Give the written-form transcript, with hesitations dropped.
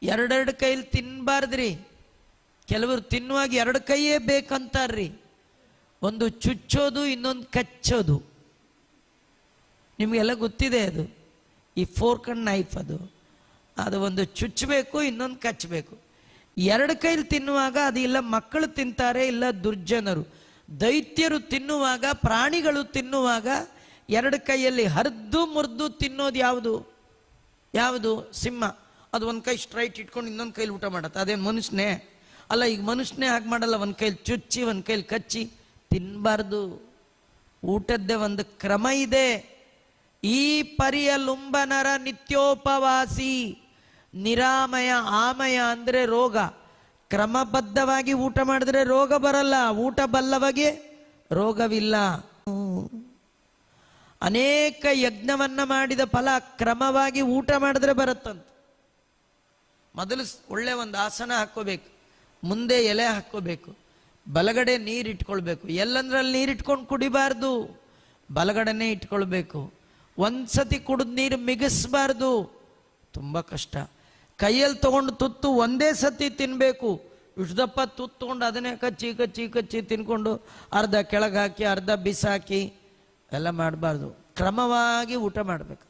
ಎರಡೆರಡು ಕೈಲಿ ತಿನ್ನಬಾರ್ದ್ರಿ. ಕೆಲವರು ತಿನ್ನುವಾಗ ಎರಡು ಕೈಯೇ ಬೇಕಂತಾರ್ರಿ. ಒಂದು ಚುಚ್ಚೋದು, ಇನ್ನೊಂದು ಕಚ್ಚೋದು. ನಿಮಗೆಲ್ಲ ಗೊತ್ತಿದೆ ಅದು. ಈ ಫೋರ್ಕ್ ಅಂಡ್ ನೈಫ್ ಅದು ಒಂದು ಚುಚ್ಚಬೇಕು, ಇನ್ನೊಂದು ಕಚ್ಚಬೇಕು. ಎರಡು ಕೈಲಿ ತಿನ್ನುವಾಗ ಅದು ಇಲ್ಲ ಮಕ್ಕಳು ತಿಂತಾರೆ, ಇಲ್ಲ ದುರ್ಜನರು ದೈತ್ಯರು ತಿನ್ನುವಾಗ, ಪ್ರಾಣಿಗಳು ತಿನ್ನುವಾಗ ಎರಡು ಕೈಯಲ್ಲಿ ಹರಿದು ಮುರಿದು ತಿನ್ನೋದು ಯಾವುದು? ಸಿಂಹ. ಅದು ಒಂದು ಕೈ ಸ್ಟ್ರೈಟ್ ಇಟ್ಕೊಂಡು ಇನ್ನೊಂದು ಕೈಲಿ ಊಟ ಮಾಡತ್ತೆ. ಅದೇನು ಮನುಷ್ಯನೇ ಅಲ್ಲ. ಈಗ ಮನುಷ್ಯನೇ ಹಾಗೆ ಮಾಡಲ್ಲ. ಒಂದು ಕೈಲಿ ಚುಚ್ಚಿ ಒಂದು ಕೈಲಿ ಕಚ್ಚಿ ತಿನ್ನಬಾರ್ದು. ಊಟದ್ದೇ ಒಂದು ಕ್ರಮ ಇದೆ. ಈ ಪರಿಯ ಲುಂಬನರ ನಿತ್ಯೋಪವಾಸಿ. ನಿರಾಮಯ, ಆಮಯ ಅಂದರೆ ರೋಗ. ಕ್ರಮಬದ್ಧವಾಗಿ ಊಟ ಮಾಡಿದ್ರೆ ರೋಗ ಬರಲ್ಲ. ಊಟ ಬಲ್ಲವಗೆ ರೋಗವಿಲ್ಲ. ಅನೇಕ ಯಜ್ಞವನ್ನ ಮಾಡಿದ ಫಲ ಕ್ರಮವಾಗಿ ಊಟ ಮಾಡಿದ್ರೆ ಬರುತ್ತಂತ. ಮೊದಲು ಒಳ್ಳೆ ಒಂದು ಆಸನ ಹಾಕ್ಕೋಬೇಕು, ಮುಂದೆ ಎಲೆ ಹಾಕ್ಕೋಬೇಕು, ಬಲಗಡೆ ನೀರು ಇಟ್ಕೊಳ್ಬೇಕು. ಎಲ್ಲಂದ್ರಲ್ಲಿ ನೀರು ಇಟ್ಕೊಂಡು ಕುಡಿಬಾರ್ದು, ಬಲಗಡೆನೇ ಇಟ್ಕೊಳ್ಬೇಕು. ಒಂದ್ಸತಿ ಕುಡಿದ ನೀರು ಮಿಗಿಸ್ಬಾರ್ದು, ತುಂಬ ಕಷ್ಟ. ಕೈಯಲ್ಲಿ ತಗೊಂಡು ತುತ್ತು ಒಂದೇ ಸತಿ ತಿನ್ನಬೇಕು. ಇಷ್ಟದಪ್ಪ ತುತ್ತು ತಗೊಂಡು ಅದನ್ನೇ ಕಚ್ಚಿ ಕಚ್ಚಿ ಕಚ್ಚಿ ತಿನ್ಕೊಂಡು ಅರ್ಧ ಕೆಳಗೆ ಹಾಕಿ ಅರ್ಧ ಬಿಸಾಕಿ ಎಲ್ಲ ಮಾಡಬಾರ್ದು. ಕ್ರಮವಾಗಿ ಊಟ ಮಾಡಬೇಕು.